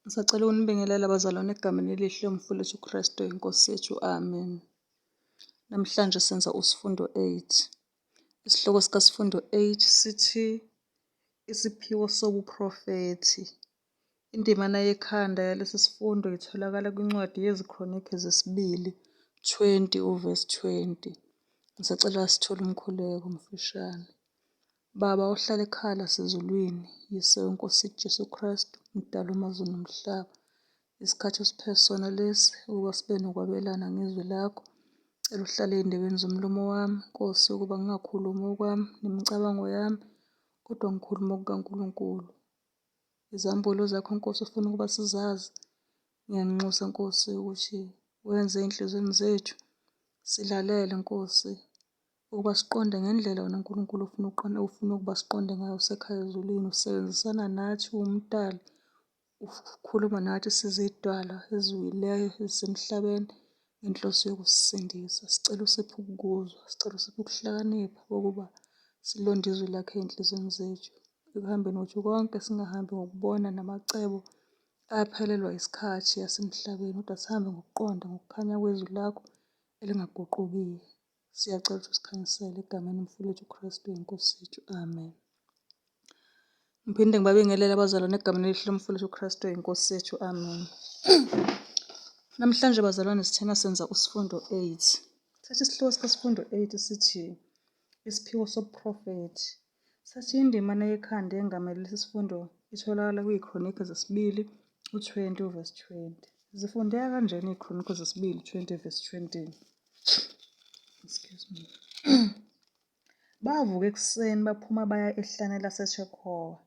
Ngisacela ukunibingelela abazalwane egameni elihle lomfowethu uKristu inkosi yethu. Amen. Namhlanje senza usifundo 8. Isihloko sikasifundo 8 sithi isiphiwo sobuprofethi. Indimana yekhanda yalesi sifundo itholakala kwincwadi yezikronike zesibili 20 uvesi 20. Ngisacela sithole umkhuleko umfishane. Baba ohlala ekhala sezulwini, Yiso inkosi Jesu Kristu, mdala amazulu nomhlaba. Isikhathi osiphe sona lesi ukuba sibe nokwabelana ngezwi lakho. Cela uhlale ey'ndebeni zomlomo wami, Nkosi, ukuba ngingakhulumi okwami nemicabango yami, kodwa ngikhuluma okukaNkulunkulu. Izambulo zakho Nkosi ufuna ukuba sizazi. Ngiyanxusa Nkosi ukuthi wenze ey'nhliziyweni zethu silalele Nkosi, ukuba siqonde ngendlela wena Nkulunkulu ufuna ukuba siqonde ngayo usekhaya ezulwini. Usebenzisana nathi uwumdali, ukhuluma nathi sizidalwa eziwileyo ezisemhlabeni ngenhloso yokusisindisa. Sicela usiphe ukukuzwa, sicela usiphe ukuhlakanipha ukuba silonde izwi lakho ey'nhliziyweni zethu. Ekuhambeni kwethu konke singahambi ngokubona namacebo aphelelwa isikhathi yasemhlabeni, kodwa sihambe ngokuqonda ngokukhanya kwezwi lakho elingaguqukiyo. Siyacela ukuthi usikhanyisele egameni lomfowethu uKristu inkosi yethu. Amen. Ngiphinde ngibabingelele abazalwane egameni elihle lomfowethu uKristu inkosi yethu. Amen. Namhlanje bazalwane sithena senza usifundo 8. Sathi isihloko sikasifundo 8 sithi isiphiwo sobuprofethi. Sathi indimana yekhanda engamele lesi sifundo itholakala kwiy'kronike zesibili 20 uvesi 20. Zifundeka kanjani iy'kronike zesibili 20 vesi 20? Excuse me. Bavuka ekuseni baphuma baya ehlane laseThekowa.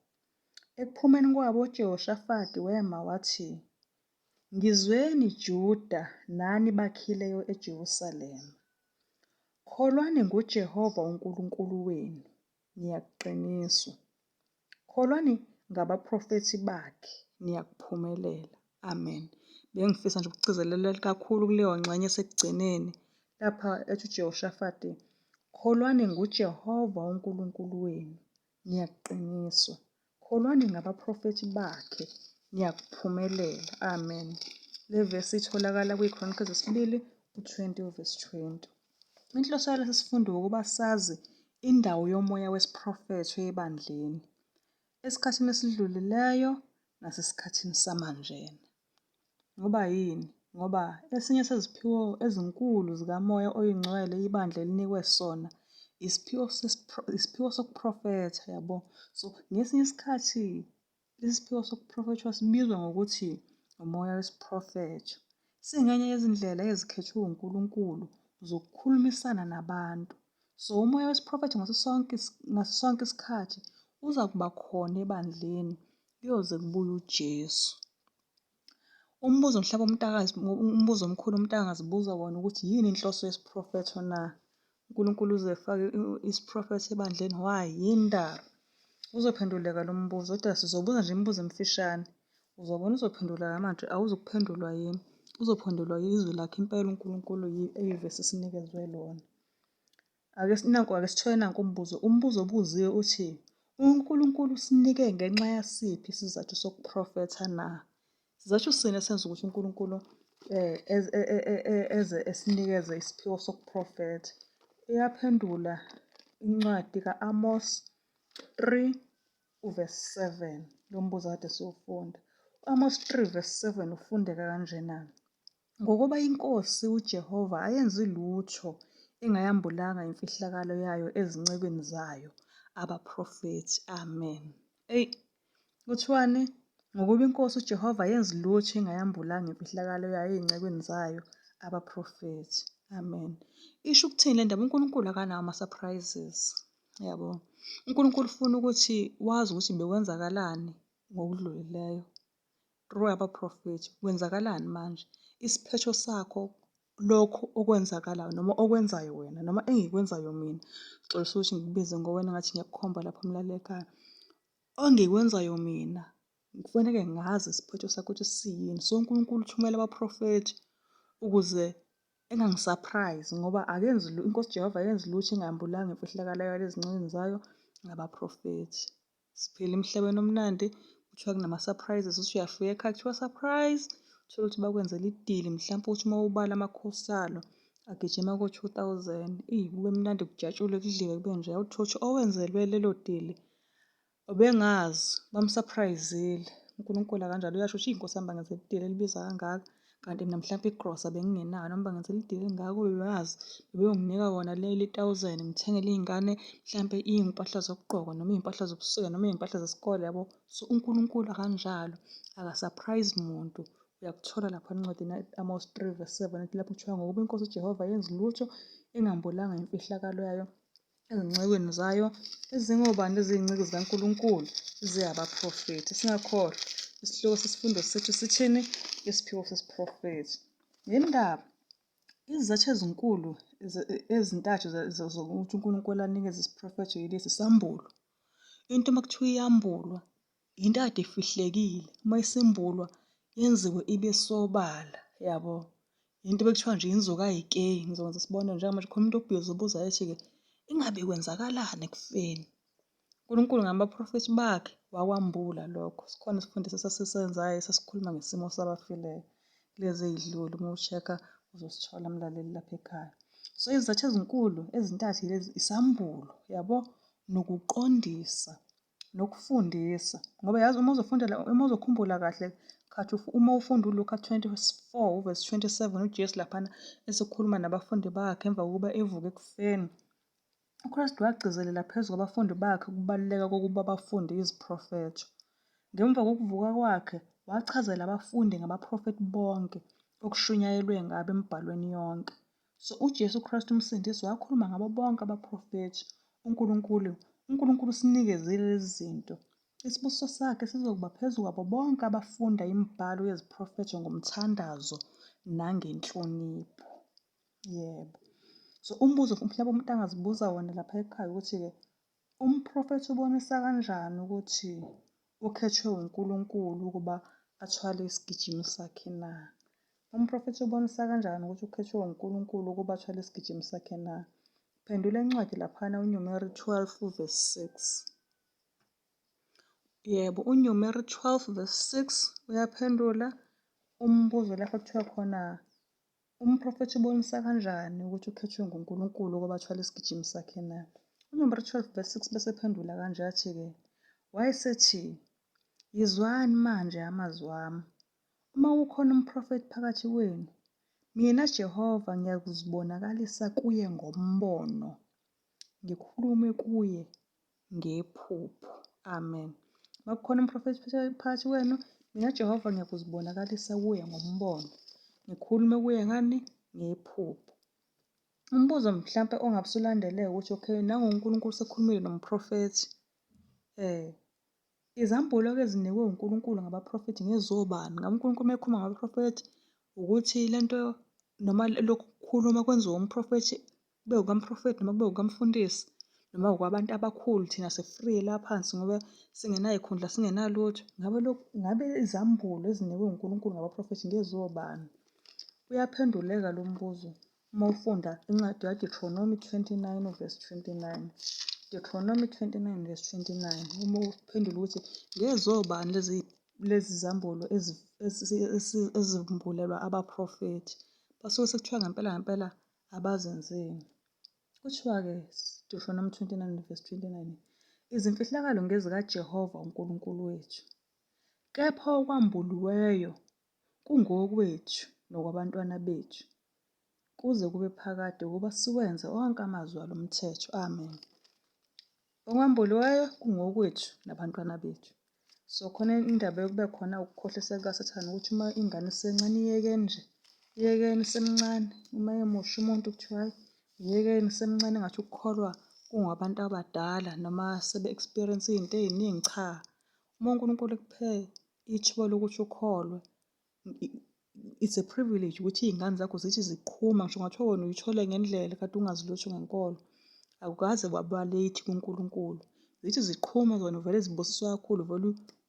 Ekuphumeni kwabo uJehoshafati wema wathi, "Ngizweni Juda nani bakhileyo eJerusalema. Kholwani nguJehova uNkulunkulu wenu, niyakuqiniswa. Kholwani ngabaprofethi bakhe, niyakuphumelela." Amen. Bengifisa nje ukugcizelela kakhulu kuleyo ngxenye esekugcineni lapha ethi uJehoshafati, "Kholwani nguJehova uNkulunkulu wenu, niyakuqiniswa. Kholwani ngabaprofethi bakhe, niyakuphumelela." Amen. Le vesi itholakala kwiy'kronike zesibili 20 uvesi 20. Inhloso yalesi sifundo ukuba sazi indawo yomoya wesiprofethi ebandleni, esikhathini esidlulileyo nasesikhathini samanjena. Ngoba yini? Ngoba esinye seziphiwo ezinkulu zikamoya oyingcwele ibandla elinikwe sona isiphiwo sokuprofetha, yabo. So ngesinye isikhathi lesi siphiwo sokuprofetha sibizwa ngokuthi umoya wesiprofetha. Singenye yezindlela ezikhethwe uNkulunkulu zokukhulumisana nabantu. So umoya wesiprofetha ngaso sonke isikhathi uza kuba khona ebandleni kuyoze kubuye uJesu. Umbuzo umbuzo omkhulu umuntu angazibuza wona ukuthi yini inhloso yesiprofetho na? uNkulunkulu uze efake isiprofetho ebandleni, why? Yini ndaba? Uzophenduleka lo mbuzo, kodwa sizobuza nje imibuzo emfishane. Uzobona uzophendula manje, awuzukuphendulwa yini? Uzophendulwa yizwi lakhe impela uNkulunkulu eyivesi sinikezwe lona. Ake sithole nanku umbuzo. Umbuzo obuziwe uthi, uNkulunkulu usinike ngenxa yasiphi isizathu sokuprofetha na? Sizathu sini esenza ukuthi uNkulunkulu eze esinikeze isiphiwo sokuprofetha? Iyaphendula incwadi ka-Amos 3 uvesi 7. Lo mbuzo kade siwufunda. U-Amos 3 vesi 7 ufundeka kanjena. Ngokuba inkosi uJehova ayenzi lutho engayambulanga imfihlakalo yayo ezincekwini zayo abaprofethi. Amen. Kuthiwani? Ngokuba inkosi uJehova ayenzi lutho engayambulanga imfihlakalo yayo ey'ncekweni zayo abaprofethi. Amen. Isho ukuthini le ndaba? uNkulunkulu akanawo ama-surprises. Yabo. uNkulunkulu ufuna ukuthi wazi ukuthi bekwenzakalani ngokudlulileyo through abaprofethi. Kwenzakalani manje? Isiphetho sakho lokho okwenzakalayo noma okwenzayo wena noma engikwenzayo mina. Xolisa ukuthi ngikubize ngowena ngathi ngiyakukhomba lapho mlaleli ekhaya. Ongikwenzayo mina kufanele ngazi isiphetho sakho ukuthi siyini. So uNkulunkulu uthumela abaprofethi ukuze engangisurprise ngoba inkosi Jehova ayenzi lutho engayambulanga imfihlakalo yayo ezincekweni zayo ngabaprofethi. Siphila emhlabeni omnandi kuthiwa kunama-surprises, usuyafika ekhaya kuthiwa surprise, uthole ukuthi bakwenzela idili mhlampe ukuthi uma ubala amakhosalo agijima ko-2,000. Kube mnandi kujatshulwe kudliwe kube nje. Uthole ukuthi owenzelwe lelo dili ubengazi bamsurprise-ile. uNkulunkulu akanjalo uyasho ukuthi iy'nkosi yami bangenzela idili elibiza kangaka, kanti mina mhlampe igrosa bengingenayo noma bangenzela idili elingaka uyazi bebeyonginika wona leli 1,000 ngithengele iy'ngane mhlampe iy'mpahla zokugqoka noma iy'mpahla zobusika noma iy'mpahla zesikole yabo. So uNkulunkulu akanjalo aka-surprise muntu. Uyakuthola lapha encwadini Amos 3:7 ethi lapho kuthiwa ngokuba inkosi uJehova yenzi lutho engambulanga imfihlakalo yayo ezincekwini zayo ezingobani lezi iy'nceke zikaNkulunkulu ziyabaprofethi. Singakhohlwa isihloko sesifundo sethu sithini? Isiphiwo sesiprofethi. Yindaba izizathu ezinkulu ezintathu zokuthi uNkulunkulu anikeze isiprofethi yilesi isambulo. Into uma kuthiwa iyambulwa into ade ifihlekile, uma isimbulwa yenziwe ibe sobala, yabo. Into bekuthiwa nje inzuko ayikeyi. Ngizokwenza isibonelo njengamanje khona umuntu obhiyoza ubuza ethi-ke ingabe kwenzakalani ekufeni? uNkulunkulu ngabaprofethi bakhe wakwambula lokho. Sikhona isifundiswa esasisenzayo esasikhuluma ngesimo sabafileyo. Lezi ey'dlule uma ushekha uzosithola mlaleli lapha ekhaya. So izizathu ezinkulu ezintathu yilezi isambulo, yabo, nokuqondisa nokufundisa. Ngoba yazi uma uzokhumbula kahle khathi uma ufunda uLuka 24:27 uJesu laphana esekhuluma nabafundi bakhe emva kokuba evuka ekufeni. uKristu wagcizelela phezu kwabafundi bakhe ukubaluleka kokuba bafunde iziprofetho. Ngemva kokuvuka kwakhe wachazela abafundi ngabaprofethi bonke okushunyayelwe ngabo emibhalweni yonke. So uJesu Kristu umsindisi wakhuluma ngabo bonke abaprofethi. uNkulunkulu sinikezile lezi zinto. Isibusiso sakhe sizokuba phezu kwabo bonke abafunda imibhalo yeziprofetho ngomthandazo nangenhlonipho. Yebo. So umbuzo mhlawumbe umuntu angazibuza wona lapha ekhaya ukuthi-ke umprofethi ubonisa kanjani ukuthi ukhethwe uNkulunkulu ukuba athwale isigijimi sakhe na? Umprofethi ubonisa kanjani ukuthi ukhethwe uNkulunkulu ukuba athwale isigijimi sakhe na? Phendula encwadi laphana uNumeri 12:6. Yebo, uNumeri 12:6 uyaphendula umbuzo lapho kuthiwa khona umprofethi ubonisa kanjani ukuthi ukhethwe nguNkulunkulu ukuba athwale isigijimi sakhe na? uNumeri 12:6 bese phendula kanje athi-ke wayesethi, yizwani manje amazwi wami. Uma kukhona umprofethi phakathi kwenu, mina Jehova ngiyakuzibonakalisa kuye ngombono, ngikhulume kuye ngephupho. Amen. Uma kukhona umprofethi phakathi kwenu, mina Jehova ngiyakuzibonakalisa kuye ngombono, ngikhulume kuye ngani? Ngephupho. Umbuzo mhlampe ongabe usulandeleka ukuthi okay, nangoNkulunkulu sekhulumile nomprofethi. Izambulo-ke ezinikwe uNkulunkulu ngabaprofethi ngezobani? Ngabe uNkulunkulu uma ekhuluma ngabaprofethi ukuthi lento noma lokhu kukhuluma kwenziwa umprofethi kube ukamprofethi noma kube ukamfundisi noma ukwabantu abakhulu thina se-free la phansi ngoba singenay'khundla singenalutho. Ngabe izambulo ezinikwe uNkulunkulu ngabaprofethi ngezobani? Uyaphenduleka lo mbuzo uma ufunda incwadi kaDuteronomy 29:29. Deuteronomy 29:29. Uma uphendula ukuthi ngezobani lezi zambulo ezimbulelwa abaprofethi. Basuke sekuthiwa ngempela abazenzeni. Kuthiwa-ke Deuteronomy 29:29. Izimfihlakalo ngezikaJehova uNkulunkulu wethu, kepha okwambuliweyo kungokwethu nokwabantwana bethu, kuze kube phakade ukuba siwenze onke amazwi alo mthetho. Amen. Okwambuliweyo kungokwethu nabantwana bethu. So khona indaba yokube khona ukukhohliseka kaSathane ukuthi uma ingane isencane iyekeni nje, iyekeni isemncane. Uma emusha umuntu kuthiwa hayi iyekeni isemncane engathi ukukholwa kungabantu abadala noma sebe-experience iy'nto ey'ningi. Cha, uma uNkulunkulu ekuphe ithuba lokuthi ukholwe, it's a privilege ukuthi iy'ngane zakho zithi ziqhuma ngisho kungathiwa wena uyithole ngendlela kade ungazi lutho ngenkolo. Akukaze waba late kuNkulunkulu. Zithi ziqhuma zona vele zibusiswa kakhulu vele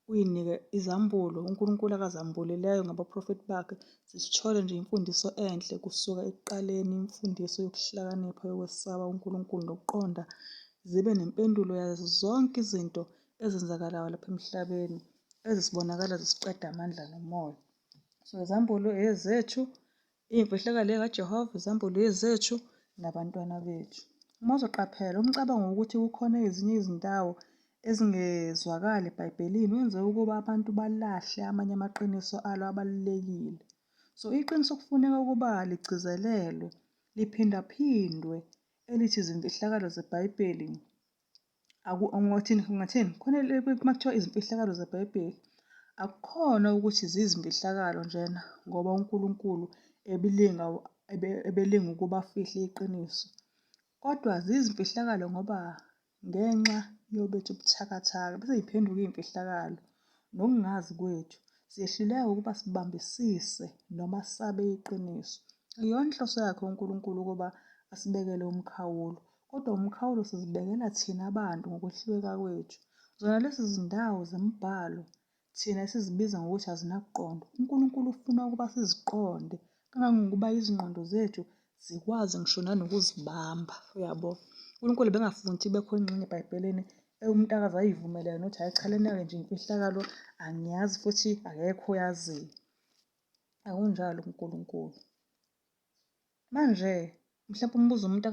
uy'nike izambulo uNkulunkulu akazambulileyo ngabaprofethi bakhe. Zisithole nje imfundiso enhle kusuka ekuqaleni, imfundiso yokuhlakanipha yokwesaba uNkulunkulu nokuqonda. Zibe nempendulo yazo zonke izinto ezenzakalayo lapha emhlabeni ezisibonakala zisiqeda amandla nomoya. So izambulo ezethu, iy'mfihlakalo kaJehova, izambulo ezethu nabantwana bethu. Uma uzoqaphela umcabango wokuthi kukhona ezinye izindawo ezingezwakali eBhayibhelini wenze ukuba abantu balahle amanye amaqiniso alo abalulekile. So iqiniso kufuneka ukuba ligcizelelwe, liphindaphindwe elithi izimfihlakalo zeBhayibheli ungathini? Khona uma kuthiwa izimfihlakalo zeBhayibheli akukhona ukuthi zizimfihlakalo njena ngoba uNkulunkulu ebelinga ukuba afihle iqiniso. Kodwa zizimfihlakalo ngoba ngenxa yobethu ubuthakathaka bese yiphenduka iy'mfihlakalo nokungazi kwethu siyehluleka ukuba sibambisise noma sabe iqiniso. Iyona inhloso yakhe uNkulunkulu ukuba asibekele umkhawulo, kodwa umkhawulo sizibekela thina abantu ngokwehluleka kwethu. Zona lezi zindawo zemibhalo thina esizibiza ngokuthi azinakuqonda, uNkulunkulu ufuna ukuba siziqonde kangangokuba izingqondo zethu zikwazi ngisho nanokuzibamba, uyabo. uNkulunkulu bengafuni ukuthi ibe khona ingxenye eBhayibhelini umntakazi ayivumelele nokuthi hhayi cha lena-ke nje imfihlakalo angiyazi futhi akekho oyaziyo. Akunjalo uNkulunkulu. Manje mhlawumpe umbuzo umuntu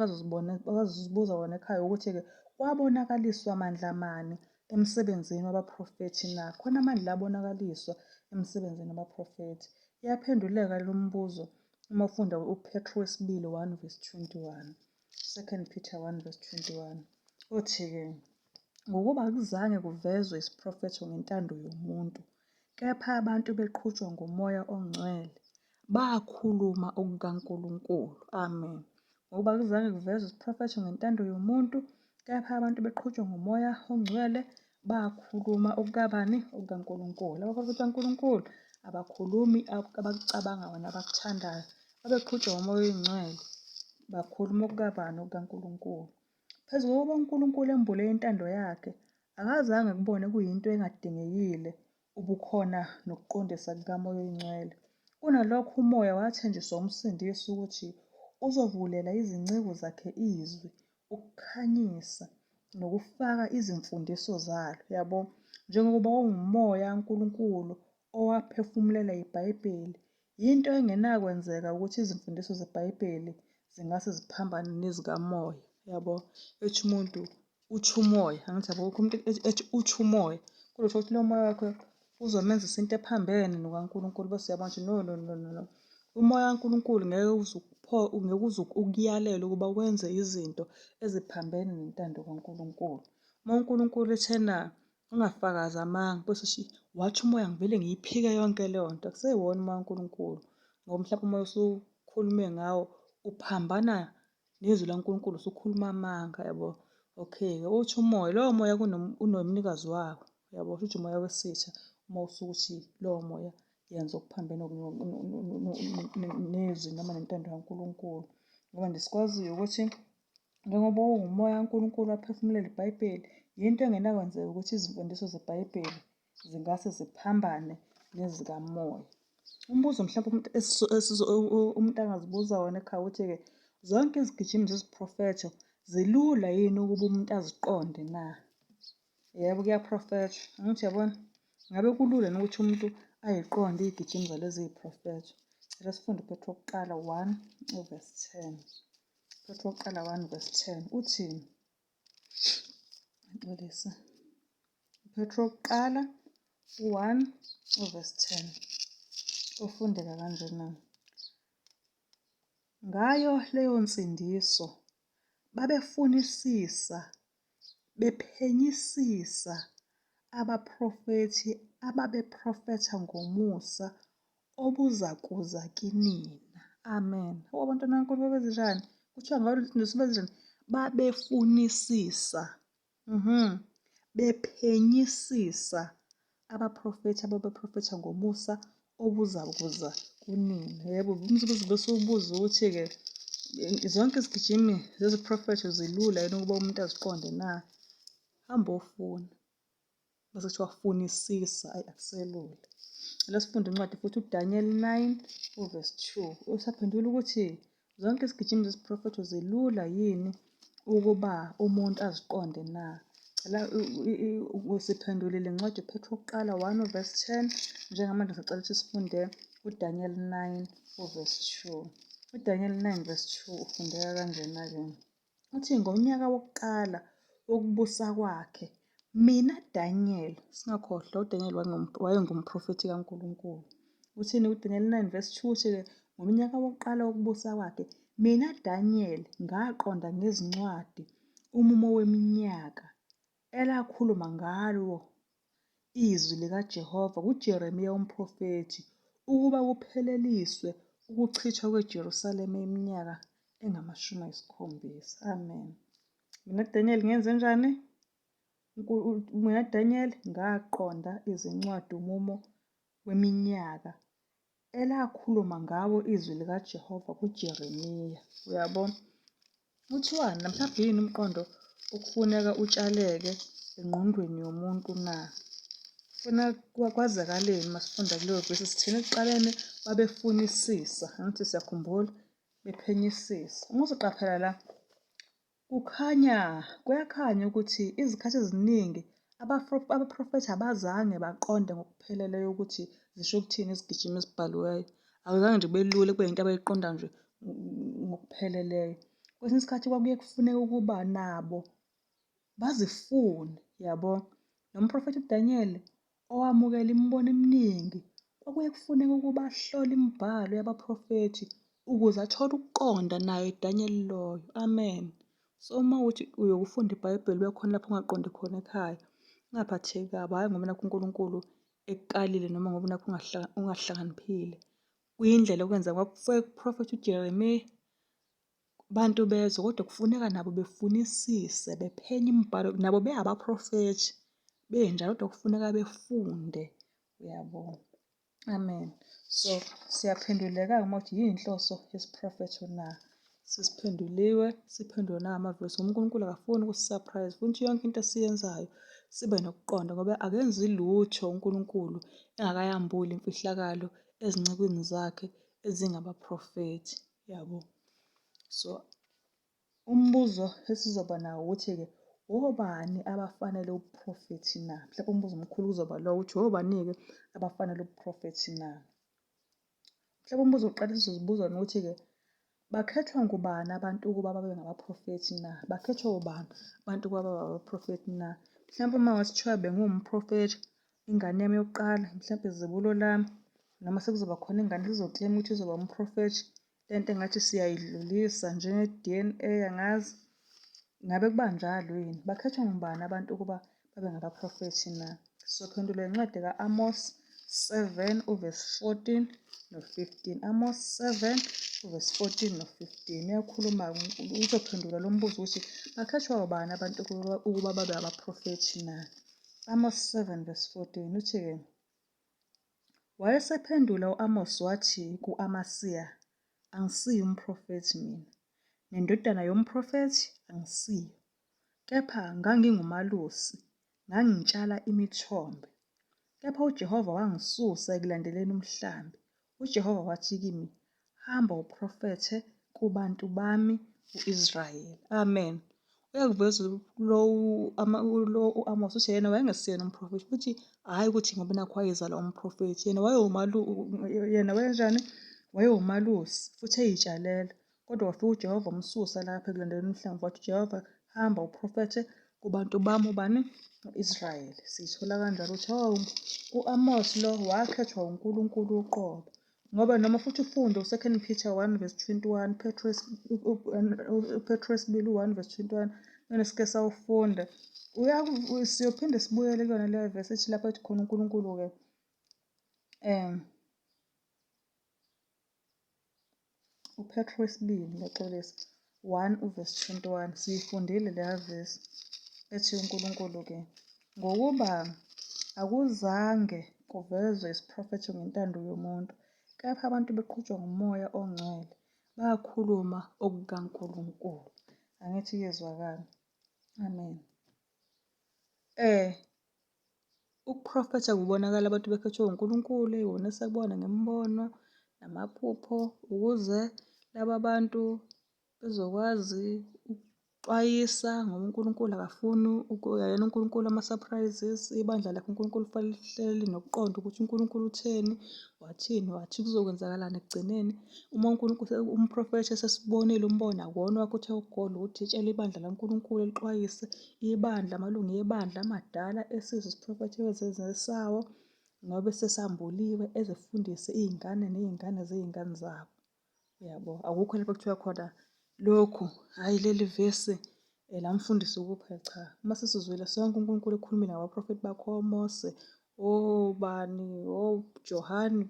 akazibuza wona ekhaya ukuthi-ke kwabonakaliswa mandla mani emsebenzini wabaprofethi na? Khona amandla abonakaliswa emsebenzini wabaprofethi. Iyaphenduleka lo mbuzo uma ufunda uPetru wesibili 1:21, 2 Peter 1:21. Uthi-ke ngokuba akuzange kuvezwe isiprofetho ngentando yomuntu, kepha abantu beqhutshwa nguMoya oNgcwele bakhuluma okukaNkulunkulu. Amen. Ngoba akuzange kuvezwe isiprofetho ngentando yomuntu, kepha abantu beqhutshwa nguMoya oNgcwele bakhuluma okukabani? OkukaNkulunkulu. Abaprofethi kaNkulunkulu abakhulumi abakucabangayo nabakuthandayo. Babeqhutshwa uMoya oNgcwele bakhuluma okukabani? OkukaNkulunkulu. Phezu kokuba uNkulunkulu embule intando yakhe, akazange kubone kuyinto engadingekile ubukhona nokuqondisa kukaMoya oNgcwele. Kunalokho uMoya wathenjiswa umsindisi ukuthi uzovulela izinciko zakhe izwi, ukukhanyisa nokufaka izimfundiso zalo, yabo. Njengoba unguMoya kaNkulunkulu owaphefumulela iBhayibheli, yinto engenakwenzeka ukuthi izimfundiso zeBhayibheli zingase ziphambane nezikaMoya, yabo. Ethi umuntu uthi umoya, angithi yabo umuntu ethi uthi umoya, kusho ukuthi lo moya wakho uzomenzisa into ephambene nokaNkulunkulu bese uyabona ukuthi no. Umoya kaNkulunkulu ngeke uze ukuyalela ukuba wenze izinto eziphambene nentando kaNkulunkulu. Uma uNkulunkulu ethena ungafakazi amanga bese wathi umoya ngivele ngiyiphike yonke leyo nto, akuseyiwona umoya kaNkulunkulu ngoba mhlawumbe umoya osukhulume ngawo uphambana nezwi laNkulunkulu usukhuluma amanga, yabo. Okay-ke uthi umoya, lowo moya unomnikazi wawo, yabo. Kusho ukuthi umoya wesitha uma usuke uthi lowo moya yenza okuphambene nezwi noma nentando kaNkulunkulu. Ngoba nje sikwaziyo ukuthi njengoba unguMoya kaNkulunkulu waphefumulela iBhayibheli, yinto engenakwenzeka ukuthi izimfundiso zeBhayibheli zingase ziphambane nezikaMoya. Umbuzo mhlawumbe umuntu angazibuza wona ekhaya ukuthi-ke zonke izigijimi zesiprofetho zilula yini ukuba umuntu aziqonde na? Yebo, kuyaprofethwa. Angithi yabona, ngabe kulula yini ukuthi umuntu ayiqonde iy'gijimi zalezi y'profetho? Ake sifunde uPetru wokuqala 1:10. Petru wokuqala 1:10 uthini? Ngixolisa. Petru wokuqala 1:10 ufundeka kanjena. Ngayo leyo nsindiso babefunisisa, bephenyisisa abaprofethi ababeprofetha ngomusa obuzakuza kinina. Amen. Abantwana kaNkulunkulu babenzenjani? Kuthiwa ngayo nsindiso benzenjani? Babefunisisa. Bephenyisisa abaprofethi ababeprofetha ngomusa obuzakuza kunina. Yebo, umzuzu bese ubuza ukuthi-ke zonke izigijimi zeziprofetho zilula yini ukuba umuntu aziqonde na? Hamba ofuna. Bese kuthiwa funisisa, ayi akuselula. Ake sifunde incwadi futhi uDaniel 9:2. Usaphendula ukuthi zonke izigijimi zeziprofetho zilula yini ukuba umuntu aziqonde na? Siphendulile incwadi uPetru kuqala 1 verse 10. Njengamanje sicela ukuthi sifunde uDaniel 9 verse 2. uDaniel 9 verse 2 ufundeka kanjena-ke. Uthi ngonyaka wokuqala wokubusa kwakhe, mina Daniel, singakhohlwa uDaniel wayengumprofethi kaNkulunkulu. Uthini uDaniel 9 verse 2 uthi-ke ngonyaka wokuqala wokubusa kwakhe, mina Daniel ngaqonda ngezincwadi umumo weminyaka elakhuluma ngalo izwi likaJehova kuJeremiya umprofethi ukuba kupheleliswe ukuchithwa kweJerusalema iminyaka engama-70. Amen. Mina Daniel ngenze njani? Mina Daniel ngaqonda izincwadi umumo weminyaka elakhuluma ngawo izwi likaJehova kuJeremiya. Uyabona? Uthiwani? Mhlawumbe yini umqondo okufuneka utshaleke engqondweni yomuntu na? Funa kwazekaleni masifunda kuleyo vesi sithini ekuqaleni babefunisisa, angithi siyakhumbula, bephenyisisa. Uma uzoqaphela la, kuyakhanya ukuthi izikhathi eziningi abaprofethi abazange baqonde ngokupheleleyo ukuthi zisho ukuthini izigijimi ezibhaliweyo. Akuzange nje belule kube yinto abayiqonda nje ngokupheleleyo. Kwesinye isikhathi kwakuye kufuneka ukuba nabo bazifune, yabo. Nomprofethi uDaniel owamukela imibono eminingi, kwakuye kufuneka ukuba ahlole imibhalo yabaprofethi ukuze athole ukuqonda naye Daniel loyo. Amen. So uma uthi uyokufunda iBhayibheli uyakhona lapho ungaqondi khona ekhaya, ungaphatheki kabi, hhayi ngoba nakho uNkulunkulu ekukalile noma ngoba nakho ungahlakaniphile. Kuyindlela okwenza kwakufike kuprofethi uJeremiya, abantu bezwe, kodwa kufuneka nabo befunisise, bephenye imibhalo, nabo beyabaprofethi benjalo, kodwa kufuneka befunde. Uyabona? Amen. So siyaphenduleka-ke uma uthi yini inhloso yesiprofetho na? Sesiphenduliwe, siphendule nawo amavesi. UNkulunkulu akafuni ukusi-surprise, ufuna ukuthi yonke into esiyenzayo sibe nokuqonda ngoba akenzi lutho uNkulunkulu engakayambuli imfihlakalo ezincikweni zakhe ezingabaprofethi. Yabo. So umbuzo esizoba nawo ukuthi-ke obani abafanele ubuprofethi na? Mhlawumbe umbuzo omkhulu kuzoba lowo ukuthi obani-ke abafanele ubuprofethi na? Mhlawumbe umbuzo wokuqala sizozibuza nokuthi-ke bakhethwa ngubani abantu ukuba babe ngabaprofethi na? Bakhethwa ubani abantu ukuba babe abaprofethi na? Mhlawumbe uma ngathiwa bengiwumprofethi, ingane yami yokuqala, mhlawumbe izibulo lami, noma sekuzoba khona ingane esizokleyima ukuthi izoba umprofethi, lento engathi siyayidlulisa njenge-DNA, angazi. Ngabe kuba njalo yini? Bakhethwa ngubani abantu ukuba babe ngabaprofethi na? Sizophendula incwadi ka-Amos 7 uvesi 14 no-15. Amos 7 uvesi 14 no-15. Uyakhuluma, uzophendula lo mbuzo ukuthi bakhethwa ubani abantu ukuba babe abaprofethi na? Amos 7 verse 14 uthi-ke, wayesephendula u-Amos wathi ku-Amasiya, angisiyo umprofethi mina, nendodana yomprofethi angisiyo, kepha ngangingumalusi, ngangitshala imithombo. Kepha uJehova wangisusa ekulandeleni umhlambi. uJehova wathi kimi, hamba uprofethe kubantu bami u-Israyeli. Amen. Uyakuveza u-Amos ukuthi yena wayengesiyena umprofethi, futhi hhayi ukuthi ngoba nakho wayezala umprofethi. Yena wayenjani? Wayewumalusi futhi ey'tshalela. Kodwa wafika uJehova wamsusa lapha ekulandeleni umhlambi, wathi uJehova, hamba uprofethe kubantu bami ubani? U-Israyeli. Siyithola kanjalo ukuthi u-Amos lo wakhethwa uNkulunkulu uqobo. Ngoba noma futhi ufunde u-2 Peter 1 verse 21, Petru wesibili 1 verse 21, nona sike sawufunda. Siyophinde sibuyele kuyona leyo verse ethi lapho ethi khona uNkulunkulu-ke uPetru wesibili, ngiyaxolisa, 1 uvesi 21. Siyifundile leya vesi ethi uNkulunkulu-ke ngokuba akuzange kuvezwe isiprofetho ngentando yomuntu, kepha abantu beqhutshwa ngumoya ongcwele bayakhuluma okukaNkulunkulu. Angithi kuyezwakala. Amen. Ukuprofetha kubonakala abantu bekhethwe uNkulunkulu, iwona esakubona ngemibono namaphupho, ukuze laba bantu bezokwazi xwayisa ngoba uNkulunkulu akafuni yena uNkulunkulu ama-surprises. Ibandla lakhe uNkulunkulu kufanele lihlele linokuqonda ukuthi uNkulunkulu utheni, wathi kuzokwenzakalani ekugcineni. Uma umprofethi esesibonile umbono akuwona wakhe uthe ukugodla ukuthi etshele ibandla laNkulunkulu lixwayise ibandla, amalungu ebandla amadala esizwe isiprofethi esawo ngoba sesambuliwe ezifundise iy'ngane ney'ngane zey'ngane zabo. Yabo, akukho lapho kuthiwa khona lokhu, hhayi leli vesi lamfundisi kuphela, cha. Uma sesizwile sonke uNkulunkulu ekhulumile ngabaprofethi bakhe oMose, obani, oJohane,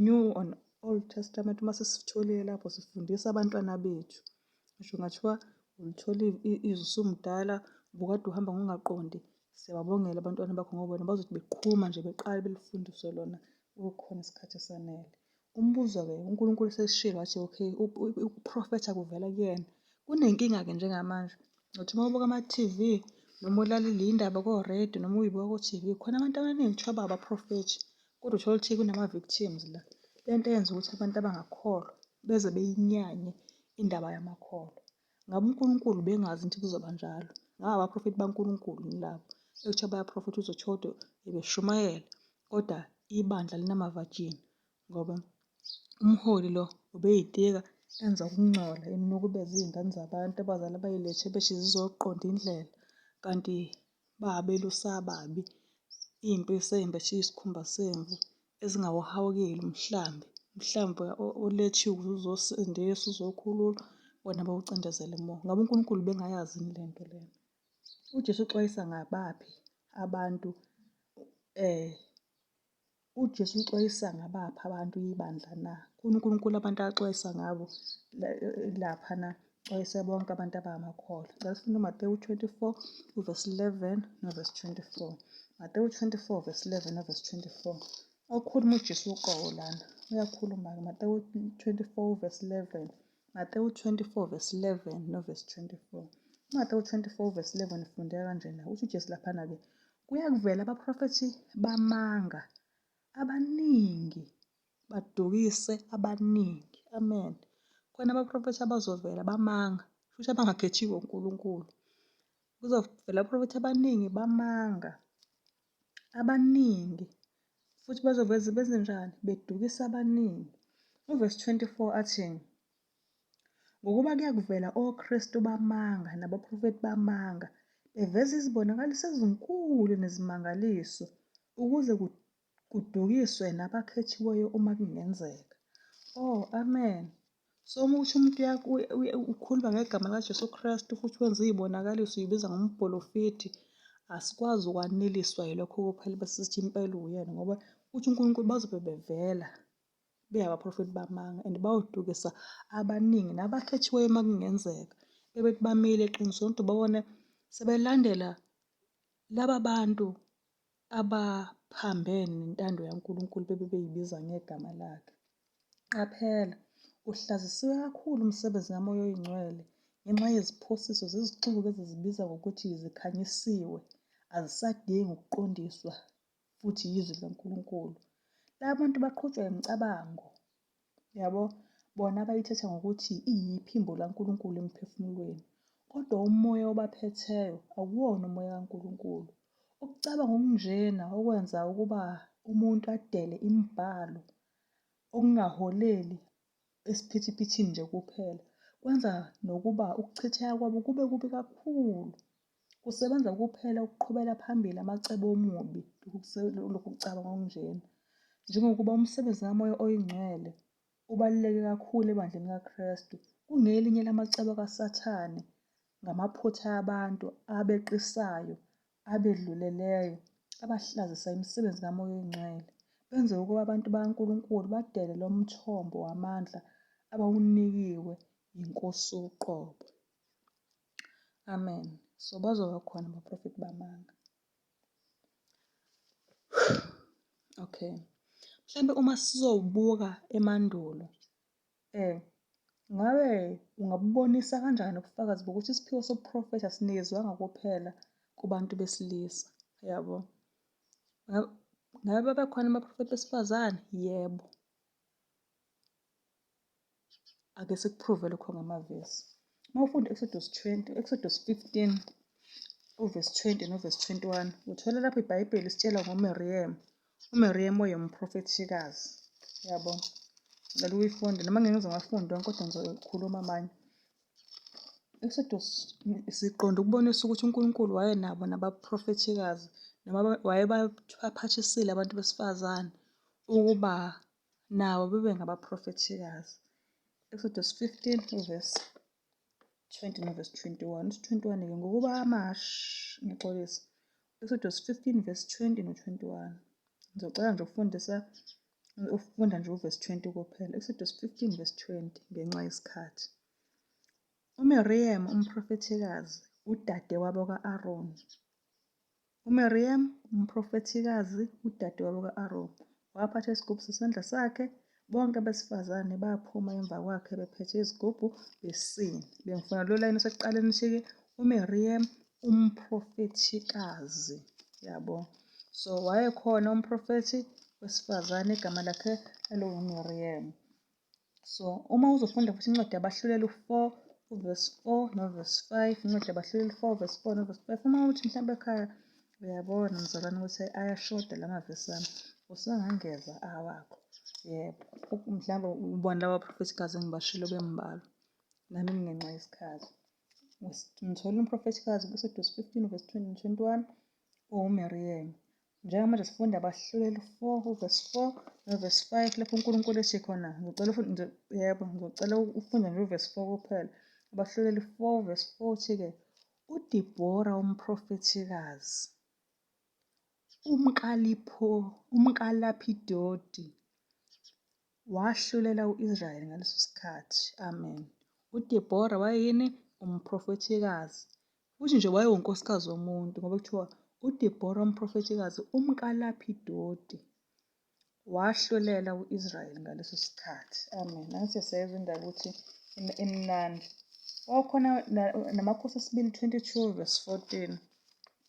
New and Old Testament. Uma sesitholile lapho sifundisa abantwana bethu. Ngisho kungathiwa ulithole izwi usumdala ubukade uhamba ngokungaqondi, siyababongela abantwana bakho ngoba bona bazothi beqhuma nje beqale belifundiswe lona kukhona isikhathi esanele. Umbuzo-ke uNkulunkulu eseshilo wathi okay, ukuprofetha kuvela kuyena. Kunenkinga-ke njengamanje uthi uma ubuka ama-TV noma ulalela iy'ndaba ko-radio noma uy'buka ko-TV, khona abantu abaningi kuthiwa baprofethi kodwa uthole ukuthi kunama-victims la. Lento eyenza ukuthi abantu abangakholwa beze beyinyanye indaba yamakholwa. Ngabe uNkulunkulu bengazi ukuthi kuzoba njalo. Ngabe abaprofethi baNkulunkulu yilabo ekuthiwa bayaprofetha uzothola beshumayela kodwa ibandla linamavajini ngoba umholi lo ubey'tika enza ukungcola enukubeza iy'ngane zabantu abazali abayilethe beshe zizoqonda indlela kanti babelusi ababi, iy'mpisi ey'mbethe isikhumba semvu ezingawuhawukeli mhlambi olethiwe uzosindisa uzokhulula bona bawucindezele emuva. Ngabe uNkulunkulu bengayazi yini le nto lena? UJesu uxwayisa ngabaphi abantu uJesu uxwayisa ngabaphi abantu ibandla na? UNkulunkulu abantu axwayisa ngabo laphana xwayisa bonke abantu abangamakholwa. Ake sifunde uMateyu 24 uvesi 11 novesi 24. Mateyu 24 verse 11 novesi 24. Okhuluma uJesu uqobo lana. Uyakhuluma-ke Mateyu 24 verse 11. Mateyu 24 verse 11 novesi 24. uMateyu 24 verse 11 ifundeka kanjena. Uthi uJesu laphana-ke, kuyakuvela abaprofethi bamanga abaningi badukise abaningi. Amen. Khona abaprofethi abazovela bamanga futhi abangakhethiwe uNkulunkulu. Kuzovela abaprofethi abaningi bamanga abaningi futhi bazoveze benzenjani? Bedukisa abaningi. Uvesi 24 athi, ngokuba kuyakuvela oKristu bamanga nabaprofethi bamanga beveza izibonakaliso ezinkulu nezimangaliso ukuze kudukiswe nabakhethiweyo uma kungenzeka. Oh, amen. So uma ukuthi umuntu ukhuluma ngegama likaJesu Kristu futhi wenza iy'bonakaliso uyibiza ngombolofidi, asikwazi ukwaneliswa yilokho kuphela bese sithi impela uyena ngoba uthi uNkulunkulu bazobe bevela abaprofethi bamanga and bayodukisa abaningi nabakhethiweyo uma kungenzeka bebethi bamile eqinisweni kodwa babone sebelandela laba bantu abaphambene nentando yaNkulunkulu beyibiza ngegama lakhe. Qaphela, uhlazisiwe kakhulu umsebenzi kaMoya Oyingcwele ngenxa yeziphosiso zezixuku ezizibiza ngokuthi zikhanyisiwe, azisadingi ukuqondiswa futhi yizwi likaNkulunkulu. Laba bantu baqhutshwa imicabango, yabo, bona bayithetha ngokuthi iyiphimbo laNkulunkulu emphefumulweni. Kodwa umoya obaphetheyo akuwona umoya kaNkulunkulu. Ukucabanga okunjena okwenza ukuba umuntu adele imibhalo okungaholeli esiphithiphithini nje kuphela. Kwenza nokuba ukuchitheka kwabo kube kubi kakhulu. Kusebenza kuphela ukuqhubela phambili amacebo omubi lokhu kucabanga okunjena. Njengokuba umsebenzi kaMoya Oyingcwele ubaluleke kakhulu ebandleni likaKristu, kungelinye lamacebo kaSathane ngamaphutha abantu abeqisayo, abedluleleyo, abahlazisa imisebenzi kaMoya Oyingcwele. Benze ukuba abantu bakaNkulunkulu badele lo mthombo wamandla abawunikiwe yiNkosi uqobo. Amen. So bazoba khona abaprofethi bamanga. Okay. Mhlambe uma sizobuka emandulo, ngabe ungabubonisa kanjani ubufakazi bokuthi isiphiwo sobuprofetha asinikezwanga kuphela kubantu besilisa? Yabo. Ngabe babekhona abaprofethi besifazane? Yebo. Ake sikuphruve lokho ngamavesi. Uma ufunda Exodus 15 uverse 20 noverse 21 uthola lapho iBhayibheli isitshela ngoMiriam. uMiriam wayengumprofethikazi. Yabo, ngicela uyifunde noma ngeke ngize ngafunde wonke kodwa ngizokhuluma amanye. Exodus siqonda ukubonisa ukuthi uNkulunkulu wayenabo nabaprofethikazi noma wayebaphathisile abantu besifazane ukuba nabo bebe ngabaprofethikazi. Exodus 15 uverse 20 noverse 21. Uthi 21-ke ngokuba amashi ngixolisa. Exodus 15 verse 20 no-21. Ngizocela nje ufunda nje uverse 20 kuphela. Exodus 15 verse 20 ngenxa yesikhathi. uMiriam umprofethikazi udadewabo ka-Aroni. uMiriam umprofethikazi udadewabo ka-Aroni waphatha isigubhu sesandla sakhe, bonke abesifazane baphuma emva kwakhe bephethe izigubhu besina. Bengifuna lo layini osekuqaleni shike uMiriam umprofethikazi. Yabo, so wayekhona umprofethi wesifazane igama lakhe elinguMiriam. So uma uzofunda futhi incwadi yabahluleli 4 uverse 4 noverse 5, incwadi yabahluleli 4 verse 4 noverse 5, uma uthi mhlawumbe ekhaya uyabona mzalwane ukuthi ayashoda lamavesi ami, usangangeza awakho. Yebo, mhlawumbe ubona laba baprofethikazi engibashilo bembalwa, nami ngingenxa yesikhathi. Ngithola umprofethikazi ku-Exodus 15 verse 20 and 21 uMiriam. Njengamanje sifunda abahluleli 4 verse 4 noverse 5 lapho uNkulunkulu ethi khona. Ngizocela ufunde nje uverse 4 kuphela. Abahluleli 4 verse 4 uthi-ke uDibhora umprofethikazi umkalapidodi wahlulela u-Israyeli ngaleso sikhathi. Amen. uDibhora wayeyini? Umprofethikazi, futhi nje wayewonkosikazi womuntu ngoba kuthiwa uDibhora umprofethikazi umkalapidodi wahlulela u-Israyeli ngaleso sikhathi. Amen. Nathi siyayizwa indaba ukuthi imnandi. Wakhona namakhosi esibili 22 verse 14.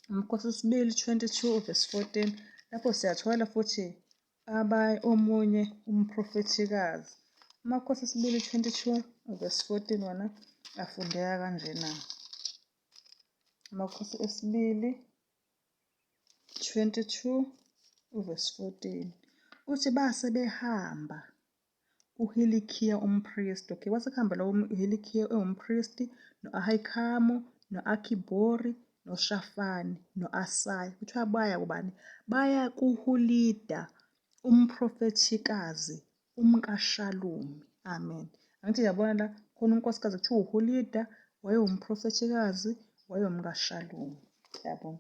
Amakhosi esibili 22 verse 14 lapho siyathola futhi omunye umprofethikazi. Amakhosi esibili 22 verse 14 wona afundeka kanjena. Amakhosi esibili 22 verse 14 uthi base behamba uHilikhiya umpristi. Okay, wasekuhamba lo uHilikhiya ewumpristi, no-Ahikhamu, no-Akhibori, noShafani, no-Asaya. Kuthiwa baya kubani? Baya kuHulida umprofethikazi umkaShalumi. Amen. Angithi yabona la khona unkosikazi kuthiwa uHulida, wayewumprofethikazi, wayewumkaShalumi. Yabo.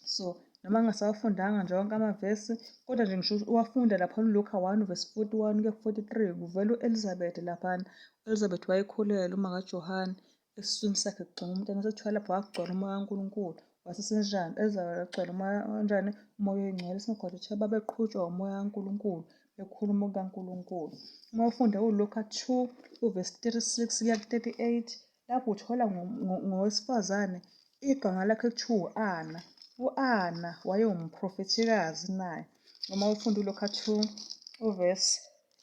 So noma ngingasawafundanga nje wonke amavesi, kodwa nje ngisho uwafunda lapha uLuka 1 verse 41 kuya 43 kuvela u-Elizabeth laphana. u-Elizabeth wayekhulelwe uma kaJohane esiswini sakhe kugcina umntwana. Sekuthiwa lapho wagcwala umoya kaNkulunkulu. Wasesenjani? Elizabeth wagcwala umoya kanjani? Umoya oyingcwele. Singakhohlwa ukuthi babeqhutshwa umoya kaNkulunkulu bekhuluma kukaNkulunkulu. Uma ufunda uLuka 2 verse 36 kuya 38 lapho uthola ngowesifazane igama lakhe kuthiwa u-Ana. u-Ana wayewumprofethikazi naye. Noma ufunda uLuka 2 verse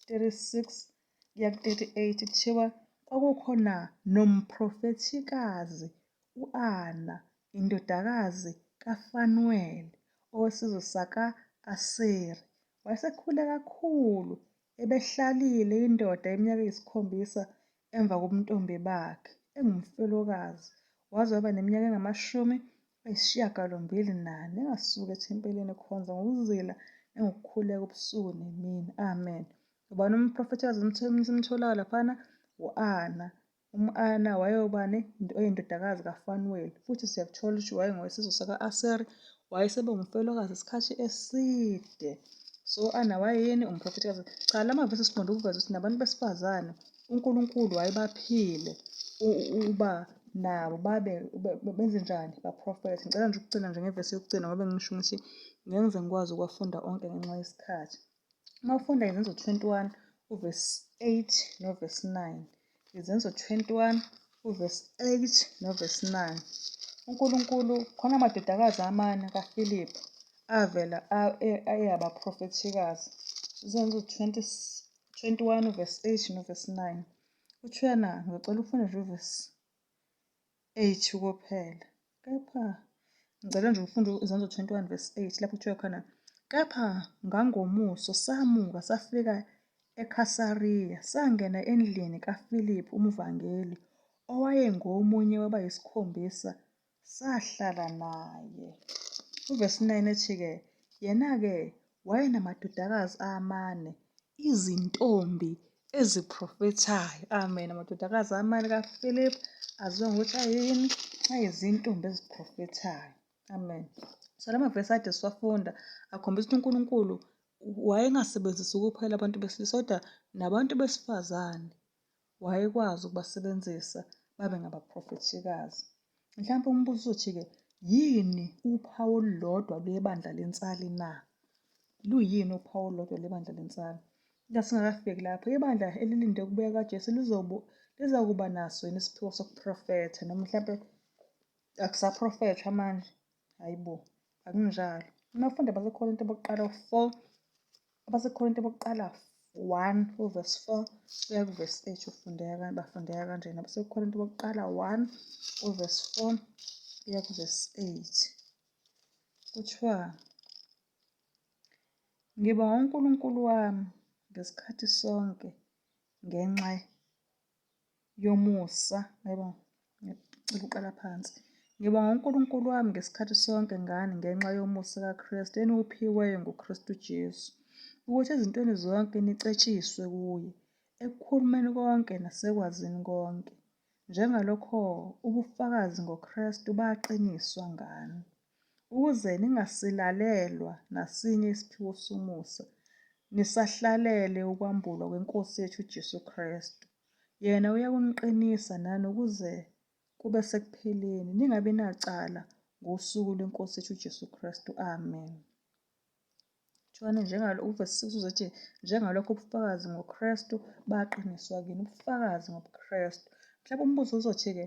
36 kuya 38 kuthiwa kwakukhona nomprofethikazi u-Ana indodakazi kaFanueli owesizwe saka-Aseri. Wayesekhule kakhulu, ebehlalile indoda iminyaka eyisikhombisa emva kobuntombi bakhe, engumfelokazi. Waze waba neminyaka engu-84 engasuka ethempelini ekhonza ngokuzila nangokukhuleka ubusuku nemini. Amen. Ubani umprofethikazi simtholayo laphana? u-Ana. u-Ana wayewubani? Oyindodakazi kaFanueli, futhi siyakuthola ukuthi wayengowesizwe saka-Aseri. Wayesebe umfelokazi isikhathi eside. So u-Ana wayeyini? Umprofethikazi. Cha, la mavesi siqonda ukuveza ukuthi nabantu besifazane uNkulunkulu wayebaphile uba nabo benze njani? Baprofethe. Ngicela nje ukugcina nje ngevesi yokugcina ngoba ngisho ukuthi ngeke ngize ngikwazi ukuwafunda onke ngenxa yesikhathi. Uma ufunda izenzo 21 uverse 8 noverse 9. Izenzo 21 uverse 8 noverse 9. uNkulunkulu khona amadodakazi amane kaFilipi avela abaprofethikazi. Izenzo 21 verse 8 noverse 9. Kuthiwana ngicela ufunde nje uverse 8 kuphela. Kepha ngicela nje ufunde Izenzo 21 verse 8 lapho kuthiwa khona, kepha ngangomuso samuka safika eKhasariya, sangena endlini kaFilipi umvangeli, owayengomunye wabayisikhombisa, sahlala naye. Uvesi 9 ethi-ke, yena-ke wayenamadodakazi amane, izintombi eziprofethayo. Amen. Amadodakazi amane kaFilipi aziwa ngokuthi ayini? Ayizintombi eziprofethayo. Amen. So lamavesi ade siwafunda akhombisa ukuthi uNkulunkulu wayengasebenzisi kuphela abantu besilisa kodwa nabantu besifazane wayekwazi ukubasebenzisa babe ngabaprofethikazi. Mhlawumbe umbuzo uthi-ke, yini uphawu olulodwa lwebandla lensali na? Luyini uphawu olulodwa lwebandla lensali? Singakafiki lapho, ibandla elilinde ukubuya kaJesu lizokuba naso yini isiphiwo sokuprofetha, noma mhlawumbe akusaprofethwa manje? Hayibo, akunjalo. Uma ufunda abaseKorinte bokuqala 4, abaseKorinte bokuqala 1 uvesi 4 kuya kuvesi 8 bafundeka kanjena. AbaseKorinte bokuqala 1 uvesi 4 kuya kuvesi 8 kuthiwa, ngibonga uNkulunkulu wami ngesikhathi sonke ngenxa yomusa. Ngicela uqala phansi. Ngibonga uNkulunkulu wami ngesikhathi sonke ngani ngenxa yomusa kaKristu eniwuphiweyo nguKristu Jesu, ukuthi ezintweni zonke nicetshiswe kuye, ekukhulumeni konke nasekwazini konke. Njengalokho ubufakazi ngoKristu baqiniswa ngani, ukuze ningasilalelwa nasinye isiphiwo somusa, nisahlalele ukwambulwa kweNkosi yethu uJesu Kristu. Yena uyakuniqinisa nani ukuze kube sekupheleni, ningabi nacala ngosuku lweNkosi yethu uJesu Kristu. Amen. Uvesi 6 uzothi, njengalokho ubufakazi ngoKristu baqiniswa kini. Ubufakazi ngoKristu. Mhlawumbe umbuzo uzothi-ke,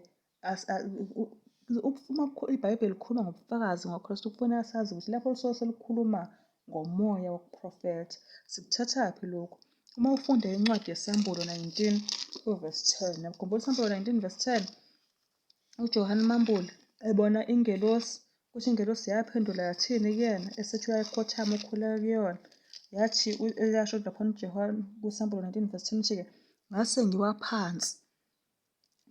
uma iBhayibheli likhuluma ngobufakazi ngoKristu, kufanele sazi ukuthi lapho lisuke selikhuluma ngomoya wokuprofetha. Sikuthathaphi lokhu? Uma ufunda incwadi yesambulo 19 uvesi 10, nakukhumbula isambulo 19 verse 10, uJohane Mambule ebona ingelosi, ukuthi ingelosi yaphendula yathini kuyena, esethi uyayikhothama ukhuleka kuyona. Yathi eyasho laphana uJohane kusambulo 19 verse 10 uthi-ke, ngase ngiwa phansi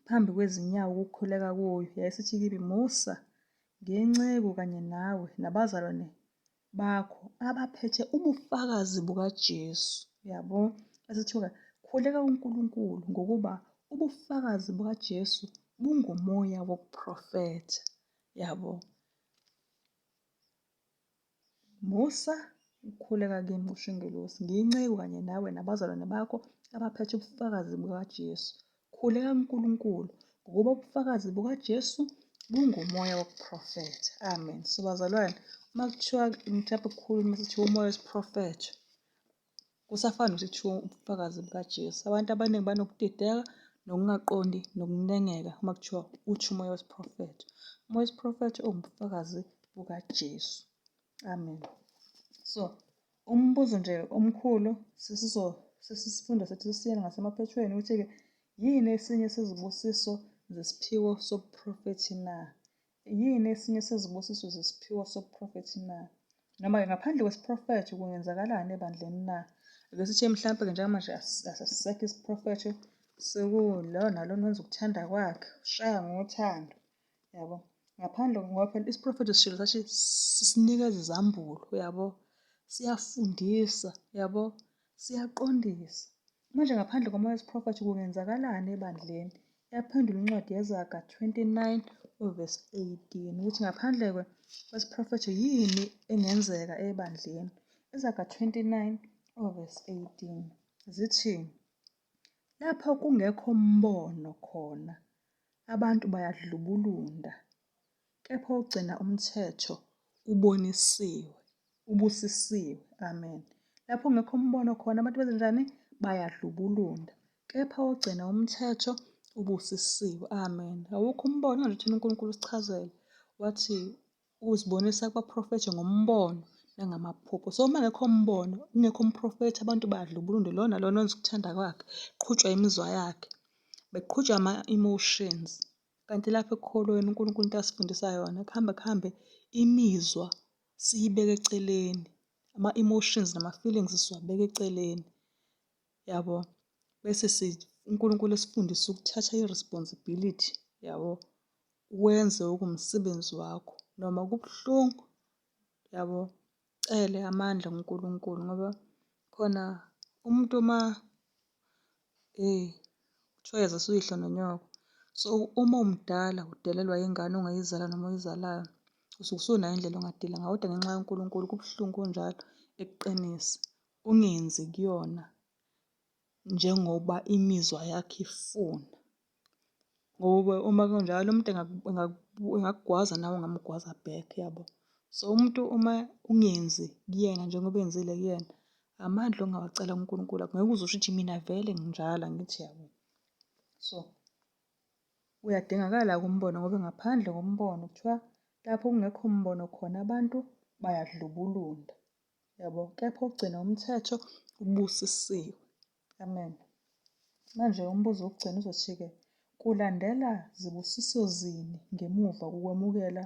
phambi kwezinyawo ukukhuleka kuyo. Yayisithi kimi, Musa, ngenceku kanye nawe nabazalwane bakho abaphethe ubufakazi bukaJesu. Yabo, asithiwa khuleka uNkulunkulu ngokuba ubufakazi bukaJesu bungumoya wokuprofetha. Yabo, Musa, ukukhuleka kimi, kusho ingelosi, ngiyinceku kanye nawe nabazalwane bakho abaphethe ubufakazi bukaJesu. Khuleka uNkulunkulu ngokuba ubufakazi bukaJesu bungumoya wokuprofetha. Amen. So bazalwane, uma kuthiwa mhlawumbe kukhuluma sithiwa umoya wesiprofetho, kusafana nokuthi kuthiwa ubufakazi bukaJesu. Abantu abaningi banokudideka, nokungaqondi, nokunengeka uma kuthiwa uthi umoya wesiprofetho. Umoya wesiprofetho uwubufakazi bukaJesu. Amen. So umbuzo nje omkhulu sesisifundo sethu sisiyela ngasemaphethweni ukuthi-ke, yini esinye sezibusiso zesiphiwo sobuprofethi na? Yini esinye sezibusiso zesiphiwo sobuprofethi na? Noma-ke ngaphandle kwesiprofetho kungenzakalani ebandleni na? Ake sithi mhlawumbe-ke njengamanje asisekho isiprofetho, sekulo nalona wenza ukuthanda kwakhe, ushaya ngothando. Yabo, ngaphandle ngoba phela isiprofetho sishilo sathi sisinikeza izambulo. Yabo, siyafundisa. Yabo, siyaqondisa. Manje ngaphandle komoya wesiprofetho kungenzakalani ebandleni? Yaphendula incwadi yeZaga 29 uvesi 18 ukuthi ngaphandle kwesiprofetho yini engenzeka ebandleni. iZaga 29 uvesi 18 zithi, lapho kungekho mbono khona abantu bayadlubulunda, kepha ugcina umthetho ubusisiwe. Amen. Lapho kungekho mbono khona abantu benzenjani? Bayadlubulunda, kepha ugcina umthetho ubusisiwe. Amen. Awukho umbono nje thina uNkulunkulu usichazele wathi uzibonisa kubaprofethi ngombono nangamaphupho. So uma ngekho mbono, ungekho umprofethi, abantu bayadlubulunda, lona lona wenza ukuthanda kwakhe, qhutshwa imizwa yakhe, beqhutshwa ama-emotions. Kanti lapha ekukholweni uNkulunkulu into asifundisa yona kuhambe imizwa siyibeke eceleni. Ama-emotions nama-feelings siwabeke eceleni. Yabo. Bese uNkulunkulu esifundisa ukuthatha i-responsibility, yabo. Wenze okumsebenzi wakho. Noma kubuhlungu, yabo. Cele amandla kuNkulunkulu ngoba khona umuntu kuthiwa yazisa uyihlo nonyoko. So uma umdala udelelwa ingane ongayizala noma oyizalayo, usuke usunayo indlela ongadila ngayo. Kodwa ngenxa kaNkulunkulu kubuhlungu kunjalo ekuqinise. Ungenzi kuyona njengoba imizwa yakhe ifuna. Ngoba uma kunjalo umuntu engakugwaza nawe ungamgwaza back, yabo. So umuntu uma ungenzi kuyena njengoba enzile kuyena, amandla ongawacela kuNkulunkulu ngeke uze usho ukuthi mina vele nginjalo, angithi yabo. So uyadingakala-ke umbono ngoba ngaphandle kombono kuthiwa lapho kungekho umbono khona abantu bayadlubulunda, yabo. Kepha ukugcina umthetho ubusisiwe. Amen. Manje umbuzo wokugcina uzothi-ke, kulandela zibusiso zini ngemuva kokwemukela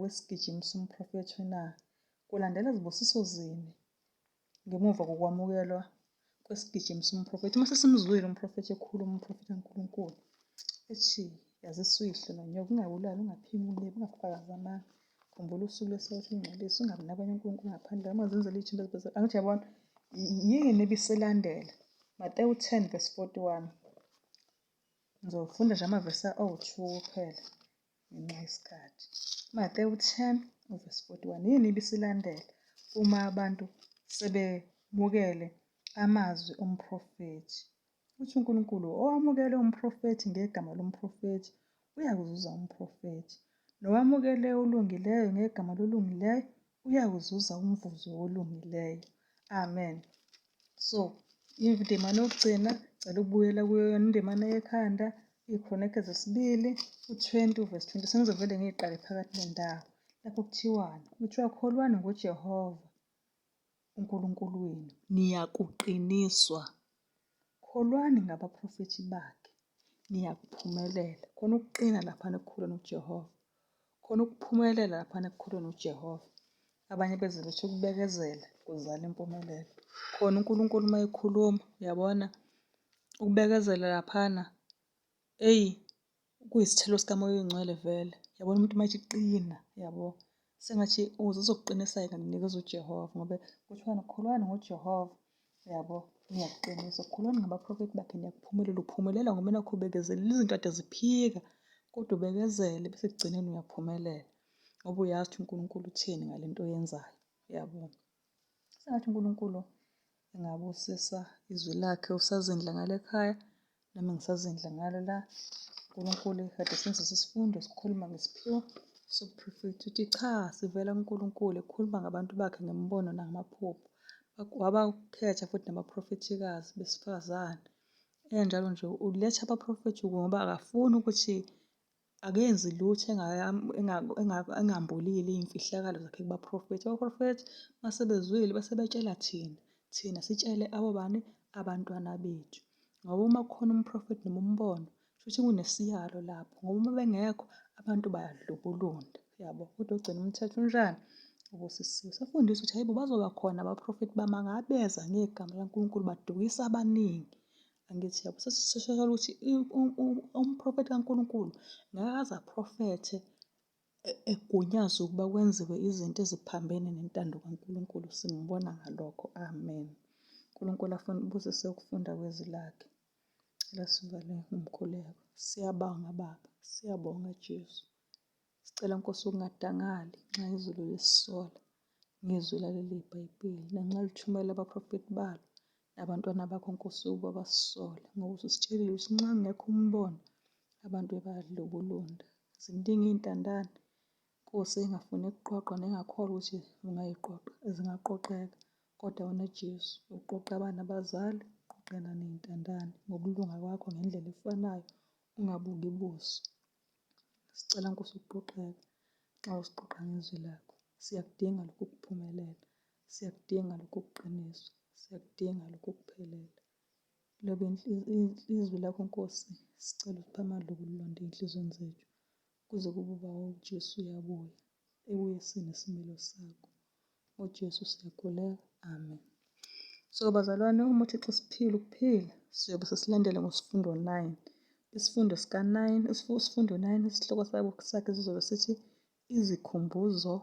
kwesigijimi somprofethi na? Kulandela zibusiso zini ngemuva kokwamukelwa kwesigijimi somprofethi? Uma sesimzwile umprofethi ekhuluma, umprofethi kaNkulunkulu ethi yazisa uyihlo nonyoko, ungabulali, ungaphinguleli, ungafakazi amanga, khumbula usuku lweSabatha ungcwelise, ungabi nabanye unkulunkulu ngaphandle, ungazenzeli ithemba ezibhazela. Angithi yabona yini ebisilandela? Matewu 10:41. Ngizofunda nje amavesi awu-2 kuphela ngenxa yesikhathi. Matewu 10:41. Yini ibisilandela uma abantu sebemukele amazwi omprofethi? Uthi uNkulunkulu, owamukele umprofethi ngegama lomprofethi uyakuzuza umprofethi, nowamukele olungileyo ngegama lolungileyo uyakuzuza umvuzo olungileyo. Amen. So indimana yokugcina cela ukubuyela kuyo yona indimana yekhanda, IZikronike 2:20. Sengizovele ngiyiqale phakathi nendawo lapho kuthiwani? Kuthiwa kholwani ngoJehova uNkulunkulu wenu niyakuqiniswa, kholwani ngabaprofethi bakhe niyakuphumelela. Khona ukuqina laphana ekukholweni uJehova, khona ukuphumelela laphana ekukholweni uJehova. Abanye beze bethu ukubekezela kuzala impumelelo. Khona uNkulunkulu uma ekhuluma, uyabona ukubekezela laphana kuyisithelo sikamoya oyingcwele vele. Yabona umuntu uma ethi qina, yabo. Sengathi uzokuqinisa-ke ninikeza uJehova ngoba kuthiwa kholwani ngoJehova, yabo, niyakuqiniswa. Kholwani ngabaprofethi bakhe niyakuphumelela. Uphumelela ngoba nakho ubekezelela izinto kade ziphika, kodwa ubekezele bese ekugcineni uyaphumelela ngoba uyazi ukuthi uNkulunkulu utheni ngale nto oyenzayo, yabo. Sengathi uNkulunkulu engabusisa izwi lakhe. Usazindla ngale ekhaya nami ngisazindla ngalo la. uNkulunkulu kade senza isifundo sikhuluma ngesiphiwo SOKU-PROFETHA. Uthi cha, sivela kuNkulunkulu ekhuluma ngabantu bakhe ngemibono nangamaphupho. Wabakhetha futhi nabaprofethikazi besifazane. Enjalo nje uletha abaprofethi ngoba akafuni ukuthi akenzi lutho engambulile iy'mfihlakalo zakhe kubaprofethi. Abaprofethi uma sebezwile bese betshela thina sitshele abo bani? Abantwana bethu. Ngoba uma kukhona umprofethi noma umbono kusho ukuthi kunesiyalo lapho ngoba uma bengekho abantu bayadlubulunda, yabo. Kodwa ogcina umthetho unjani? Ubusisiwe. Safundiswa ukuthi hayibo bazoba khona abaprofethi bamangabeza ngegama laNkulunkulu badukisa abaningi. Angithi yabo. Sesisho ukuthi umprofethi kaNkulunkulu ngeke aze aprofethe egunyaza ukuba kwenziwe izinto eziphambene nentando kaNkulunkulu. Simbona ngalokho. Amen. uNkulunkulu afundise ukufunda kwezwi lakhe. Cela sivale ngomkhuleko. Siyabonga Baba, siyabonga Jesu. Sicela Nkosi ukungadangali nxa izulu lisisola ngezwi laleli iBhayibheli nanxa lithumela abaprofethi balo nabantwana bakho Nkosi ukuba basisola ngoba usisitshelile ukuthi nxa kungekho umbono abantu bayadlubulunda. Ziningi iy'ntandane Nkosi engafuni ukuqoqwa nengakholwa ukuthi ungayiqoqa ezingaqoqeka. Kodwa wena Jesu uqoqa abana abazali, uqoqela ney'ntandane ngokulunga kwakho ngendlela efanayo, ungabuki buso. Sicela Nkosi ukuqoqeka nxa usiqoqa ngezwi lakho. Siyakudinga lokhu ukuphumelela, siyakudinga lokhu ukuqiniswa, siyakudinga lokhu ukuphelela. Lobe izwi lakho Nkosi, sicela uphe amandla okulilonda ey'nhliziyweni zethu, kuze kube uba uJesu uyabuya, ebuyisile isimilo sakho. UJesu siyakhuleka, amen. So bazalwane, uma uThixo siphile ukuphila, siyobe sesilandela ngosifundo 9. Isifundo sika-9, isifundo 9, isihloko sakhe sizobe sithi izikhumbuzo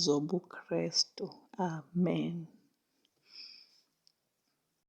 zobuKrestu. Amen.